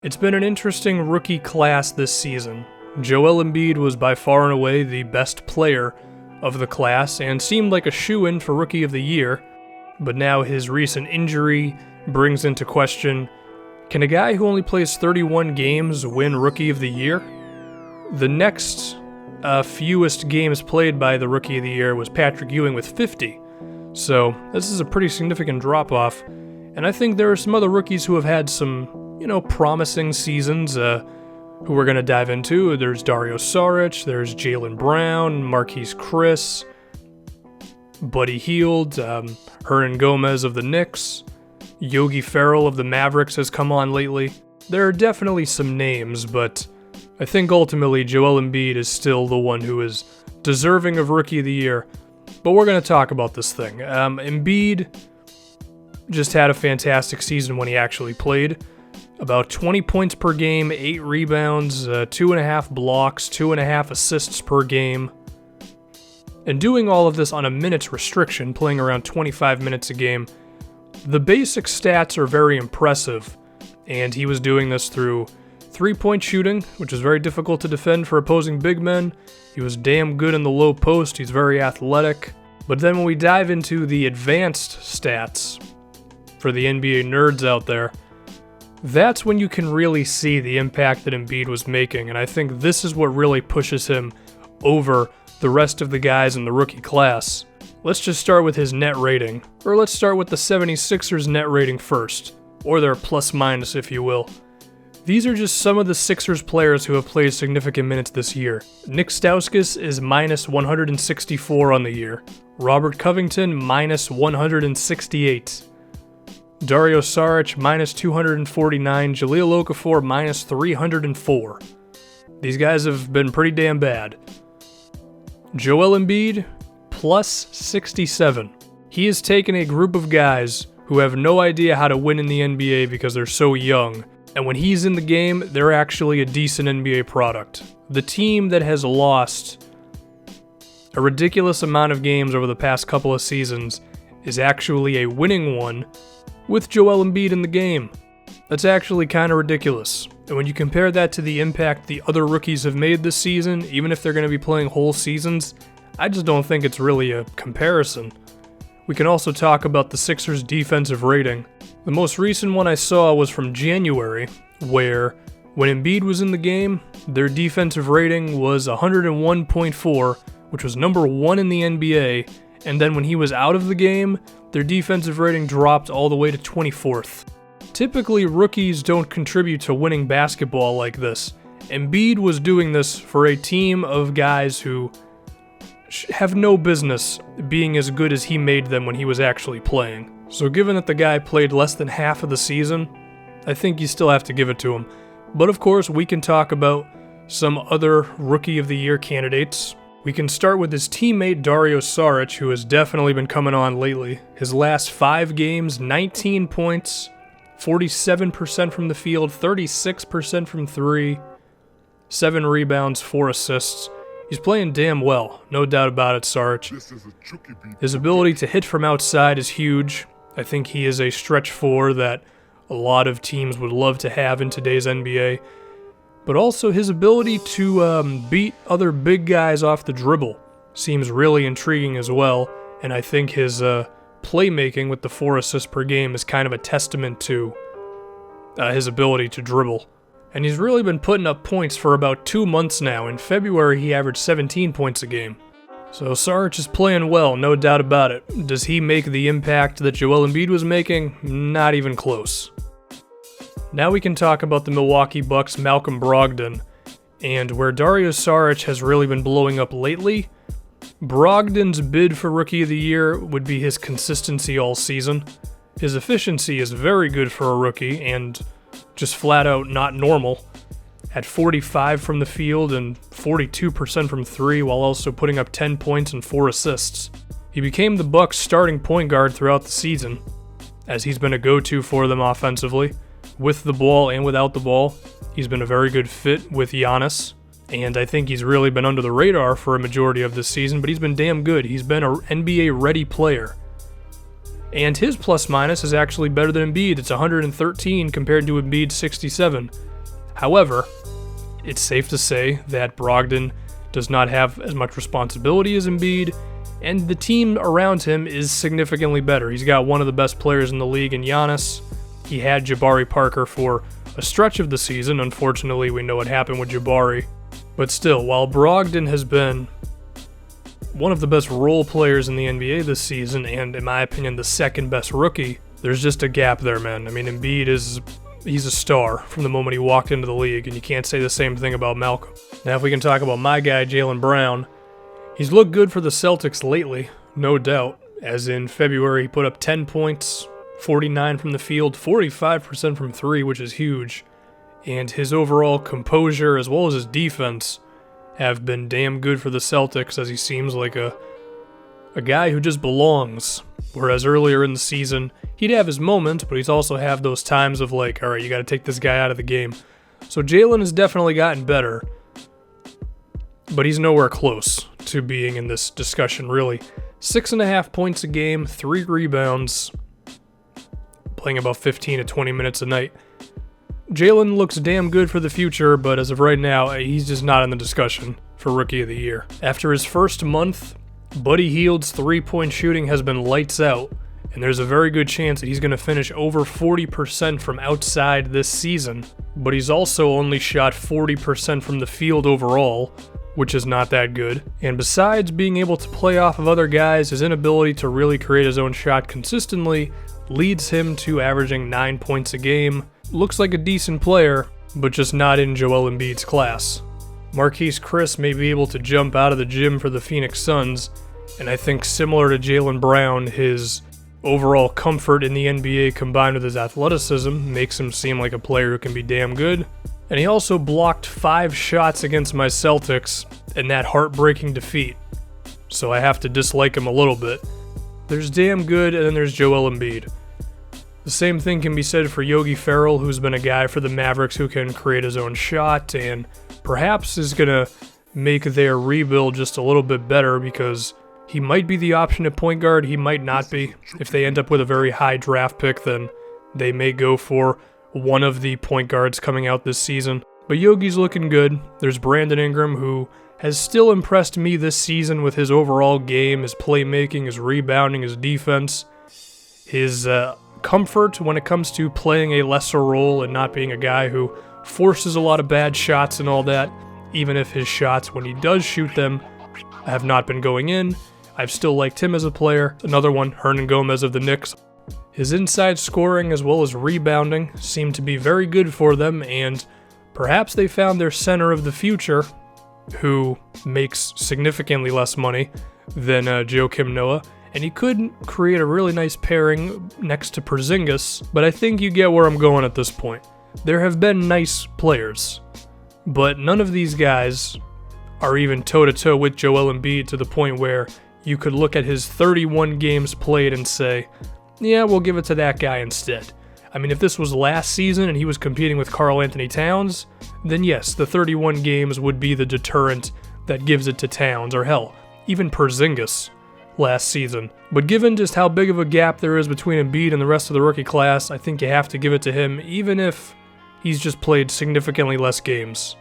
It's been an interesting rookie class this season. Joel Embiid was by far and away the best player of the class and seemed like a shoo-in for Rookie of the Year, but now his recent injury brings into question, can a guy who only plays 31 games win Rookie of the Year? The next fewest games played by the Rookie of the Year was Patrick Ewing with 50, so this is a pretty significant drop-off, and I think there are some other rookies who have had some promising seasons who we're going to dive into. There's Dario Saric, there's Jaylen Brown, Marquise Chris, Buddy Hield, Hernan Gomez of the Knicks, Yogi Ferrell of the Mavericks has come on lately. There are definitely some names, but I think ultimately Joel Embiid is still the one who is deserving of Rookie of the Year. But we're going to talk about this thing. Embiid just had a fantastic season when he actually played. About 20 points per game, 8 rebounds, 2.5 blocks, 2.5 assists per game. And doing all of this on a minutes restriction, playing around 25 minutes a game. The basic stats are very impressive, and he was doing this through 3-point shooting, which is very difficult to defend for opposing big men. He was damn good in the low post, he's very athletic. But then when we dive into the advanced stats, for the NBA nerds out there, that's when you can really see the impact that Embiid was making, and I think this is what really pushes him over the rest of the guys in the rookie class. Let's just start with his net rating, or let's start with the 76ers net rating first, or their plus-minus if you will. These are just some of the Sixers players who have played significant minutes this year. Nick Stauskas is minus 164 on the year. Robert Covington, minus 168. Dario Saric, minus 249. Jahlil Okafor, minus 304. These guys have been pretty damn bad. Joel Embiid, plus 67. He has taken a group of guys who have no idea how to win in the NBA because they're so young, and when he's in the game, they're actually a decent NBA product. The team that has lost a ridiculous amount of games over the past couple of seasons is actually a winning one with Joel Embiid in the game. That's actually kind of ridiculous. And when you compare that to the impact the other rookies have made this season, even if they're going to be playing whole seasons, I just don't think it's really a comparison. We can also talk about the Sixers' defensive rating. The most recent one I saw was from January, where when Embiid was in the game, their defensive rating was 101.4, which was number 1 in the NBA, and then when he was out of the game, their defensive rating dropped all the way to 24th. Typically, rookies don't contribute to winning basketball like this. Embiid was doing this for a team of guys who have no business being as good as he made them when he was actually playing. So given that the guy played less than half of the season, I think you still have to give it to him. But of course, we can talk about some other Rookie of the Year candidates. We can start with his teammate Dario Saric, who has definitely been coming on lately. His last 5 games, 19 points, 47% from the field, 36% from 3, 7 rebounds, 4 assists. He's playing damn well, no doubt about it, Saric. His ability to hit from outside is huge. I think he is a stretch 4 that a lot of teams would love to have in today's NBA. But also his ability to beat other big guys off the dribble seems really intriguing as well, and I think his playmaking with the 4 assists per game is kind of a testament to his ability to dribble. And he's really been putting up points for about 2 months now. In February, he averaged 17 points a game. So Saric is playing well, no doubt about it. Does he make the impact that Joel Embiid was making? Not even close. Now we can talk about the Milwaukee Bucks' Malcolm Brogdon, and where Dario Saric has really been blowing up lately, Brogdon's bid for Rookie of the Year would be his consistency all season. His efficiency is very good for a rookie, and just flat out not normal, at 45 from the field and 42% from 3, while also putting up 10 points and 4 assists. He became the Bucks' starting point guard throughout the season, as he's been a go-to for them offensively. With the ball and without the ball, he's been a very good fit with Giannis, and I think he's really been under the radar for a majority of this season, but he's been damn good. He's been an NBA-ready player. And his plus-minus is actually better than Embiid. It's 113 compared to Embiid's 67. However, it's safe to say that Brogdon does not have as much responsibility as Embiid, and the team around him is significantly better. He's got one of the best players in the league in Giannis. He had Jabari Parker for a stretch of the season. Unfortunately, we know what happened with Jabari. But still, while Brogdon has been one of the best role players in the NBA this season, and in my opinion, the second best rookie, there's just a gap there, man. I mean, Embiid he's a star from the moment he walked into the league, and you can't say the same thing about Malcolm. Now, if we can talk about my guy, Jaylen Brown, he's looked good for the Celtics lately, no doubt. As in February, he put up 10 points, 49 from the field, 45% from three, which is huge. And his overall composure, as well as his defense, have been damn good for the Celtics, as he seems like a guy who just belongs. Whereas earlier in the season, he'd have his moments, but he's also have those times of like, all right, you got to take this guy out of the game. So Jaylen has definitely gotten better, but he's nowhere close to being in this discussion, really. 6.5 points a game, 3 rebounds, playing about 15 to 20 minutes a night. Jaylen looks damn good for the future, but as of right now, he's just not in the discussion for Rookie of the Year. After his first month, Buddy Hield's three-point shooting has been lights out, and there's a very good chance that he's going to finish over 40% from outside this season, but he's also only shot 40% from the field overall, which is not that good. And besides being able to play off of other guys, his inability to really create his own shot consistently leads him to averaging 9 points a game. Looks like a decent player, but just not in Joel Embiid's class. Marquise Chris may be able to jump out of the gym for the Phoenix Suns, and I think similar to Jaylen Brown, his overall comfort in the NBA combined with his athleticism makes him seem like a player who can be damn good. And he also blocked 5 shots against my Celtics in that heartbreaking defeat, so I have to dislike him a little bit. There's damn good, and then there's Joel Embiid. The same thing can be said for Yogi Ferrell, who's been a guy for the Mavericks who can create his own shot and perhaps is going to make their rebuild just a little bit better, because he might be the option at point guard, he might not be. If they end up with a very high draft pick, then they may go for one of the point guards coming out this season. But Yogi's looking good. There's Brandon Ingram, who has still impressed me this season with his overall game, his playmaking, his rebounding, his defense, his comfort when it comes to playing a lesser role and not being a guy who forces a lot of bad shots and all that, even if his shots, when he does shoot them, have not been going in. I've still liked him as a player. Another one, Hernan Gomez of the Knicks. His inside scoring as well as rebounding seem to be very good for them, and perhaps they found their center of the future, who makes significantly less money than Joakim Noah, and he could create a really nice pairing next to Porzingis, but I think you get where I'm going at this point. There have been nice players, but none of these guys are even toe-to-toe with Joel Embiid to the point where you could look at his 31 games played and say, yeah, we'll give it to that guy instead. I mean, if this was last season and he was competing with Karl Anthony Towns, then yes, the 31 games would be the deterrent that gives it to Towns, or hell, even Porzingis last season. But given just how big of a gap there is between Embiid and the rest of the rookie class, I think you have to give it to him, even if he's just played significantly less games.